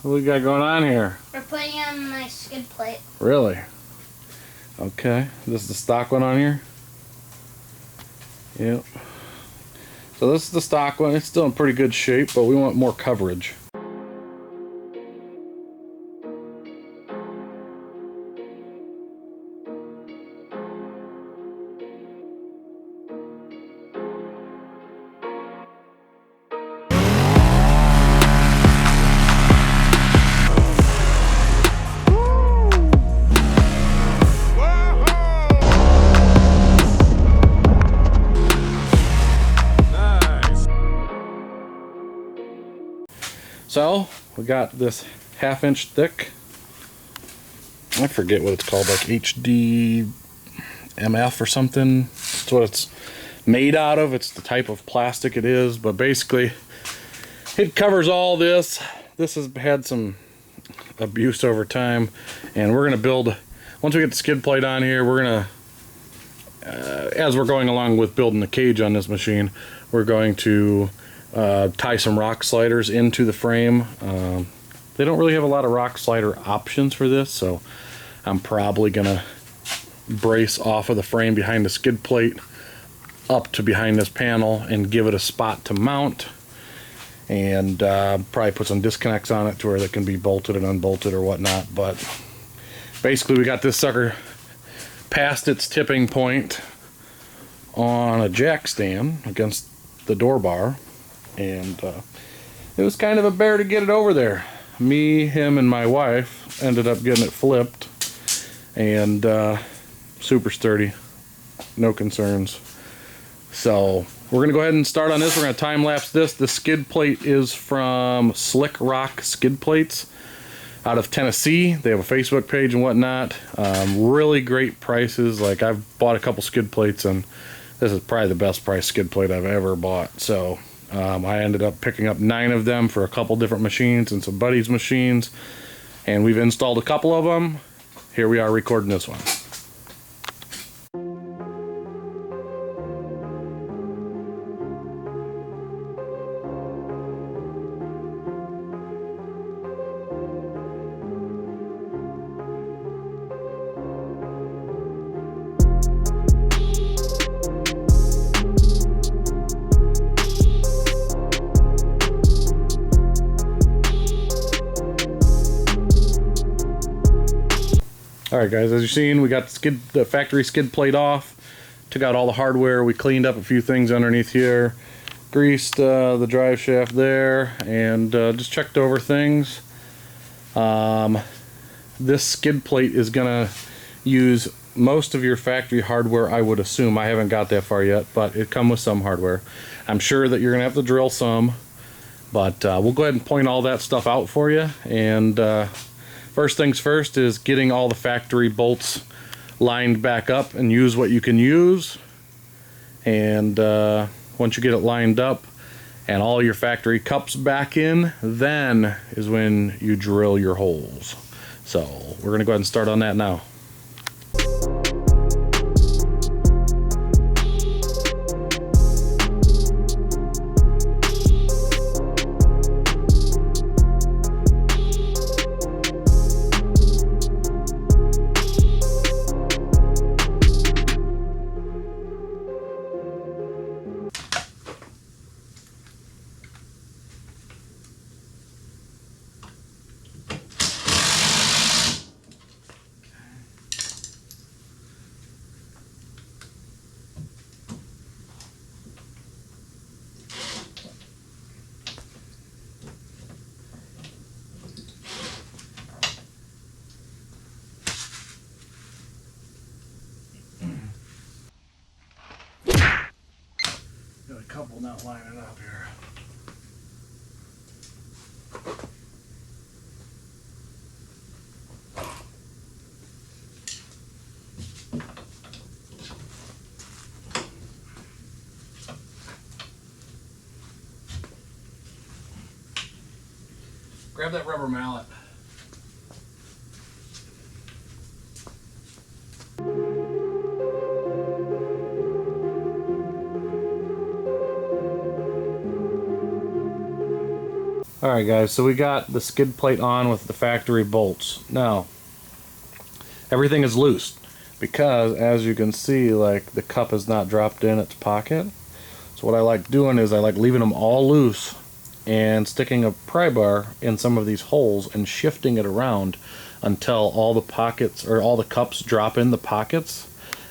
What we got going on here? We're putting on my skid plate. Really? Okay. This is the stock one on here? Yep. So this is the stock one. It's still in pretty good shape, but we want more coverage. So we got this 1/2 inch thick, I forget what it's called, like HDMF or something. That's what it's made out of. It's the type of plastic it is, but basically it covers all this. This has had some abuse over time, and we're gonna build, once we get the skid plate on here, we're gonna as we're going along with building the cage on this machine, we're going to tie some rock sliders into the frame. They don't really have a lot of rock slider options for this, so I'm probably gonna brace off of the frame behind the skid plate up to behind this panel and give it a spot to mount, and probably put some disconnects on it to where they can be bolted and unbolted or whatnot. But basically we got this sucker past its tipping point on a jack stand against the door bar, and it was kind of a bear to get it over there. Me, him, and my wife ended up getting it flipped, and super sturdy, no concerns. So we're gonna go ahead and start on this. We're gonna time lapse this. The skid plate is from Slick Rock Skid Plates out of Tennessee. They have a Facebook page and whatnot. Really great prices. Like, I've bought a couple skid plates, and this is probably the best price skid plate I've ever bought. So I ended up picking up 9 of them for a couple different machines and some buddies' machines, and we've installed a couple of them. Here we are recording this one. Alright guys, as you've seen, we got the factory skid plate off, took out all the hardware, we cleaned up a few things underneath here, greased the drive shaft there, and just checked over things. This skid plate is going to use most of your factory hardware, I would assume. I haven't got that far yet, but it comes with some hardware. I'm sure that you're going to have to drill some, but we'll go ahead and point all that stuff out for you. And first things first is getting all the factory bolts lined back up, and use what you can use. And once you get it lined up and all your factory cups back in, then is when you drill your holes. So we're going to go ahead and start on that now. Got a couple not lining up here. Grab that rubber mallet. Alright guys, so we got the skid plate on with the factory bolts. Now, everything is loose because, as you can see, like, the cup is not dropped in its pocket. So what I like doing is I like leaving them all loose and sticking a pry bar in some of these holes and shifting it around until all the pockets, or all the cups, drop in the pockets.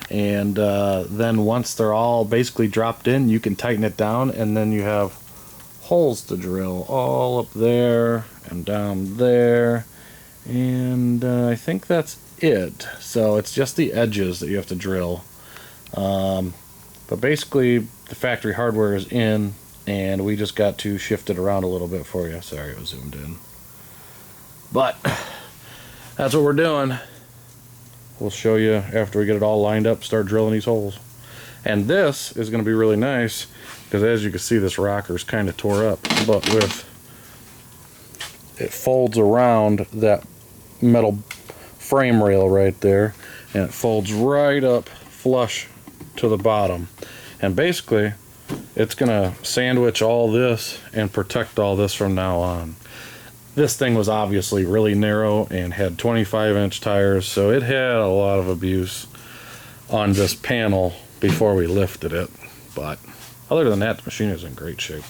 And then once they're all basically dropped in, you can tighten it down, and then you have holes to drill all up there and down there, and I think that's it. So it's just the edges that you have to drill, but basically the factory hardware is in, and we just got to shift it around a little bit for you. Sorry, it was zoomed in, but that's what we're doing. We'll show you after we get it all lined up, start drilling these holes. And this is going to be really nice because, as you can see, this rocker's kind of tore up, but it folds around that metal frame rail right there, and it folds right up flush to the bottom. And basically, it's going to sandwich all this and protect all this from now on. This thing was obviously really narrow and had 25-inch tires, so it had a lot of abuse on this panel before we lifted it, but other than that, the machine is in great shape.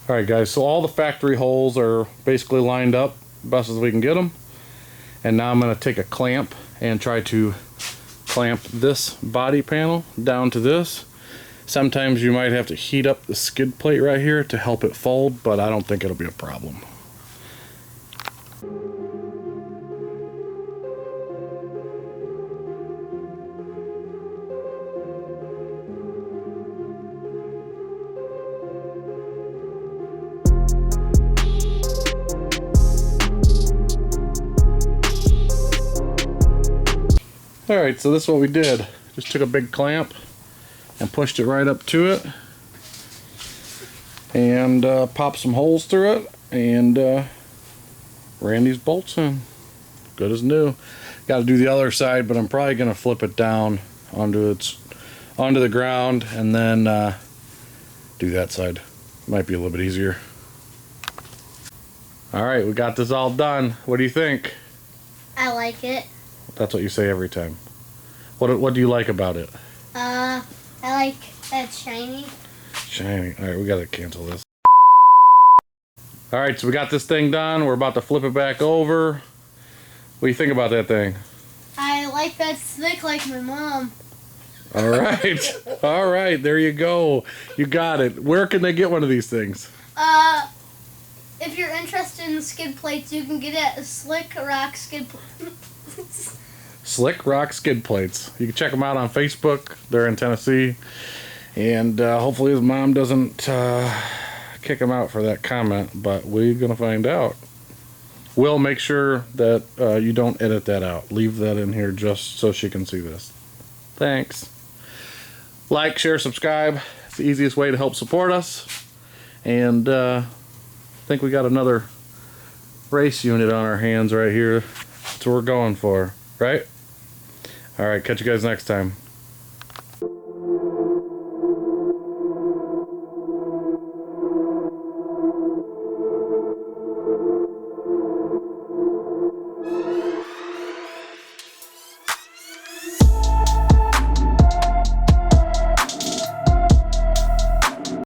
Alright guys, so all the factory holes are basically lined up best as we can get them. And now I'm going to take a clamp and try to clamp this body panel down to this. Sometimes you might have to heat up the skid plate right here to help it fold, but I don't think it'll be a problem. Alright, so this is what we did. Just took a big clamp and pushed it right up to it, and popped some holes through it, and ran these bolts in. Good as new. Got to do the other side, but I'm probably going to flip it down onto the ground and then do that side. Might be a little bit easier. Alright, we got this all done. What do you think? I like it. That's what you say every time. What do you like about it? I like that it's shiny. Shiny. Alright, we gotta cancel this. Alright, so we got this thing done. We're about to flip it back over. What do you think about that thing? I like that it's thick like my mom. Alright. Alright, there you go. You got it. Where can they get one of these things? If you're interested in skid plates, you can get it at Slick Rock Skid Plates. Slick Rock Skid Plates. You can check them out on Facebook. They're in Tennessee. And hopefully his mom doesn't kick him out for that comment, but we're going to find out. We'll make sure that you don't edit that out. Leave that in here just so she can see this. Thanks. Like, share, subscribe. It's the easiest way to help support us. And I think we got another race unit on our hands right here. That's what we're going for, right? Alright, catch you guys next time.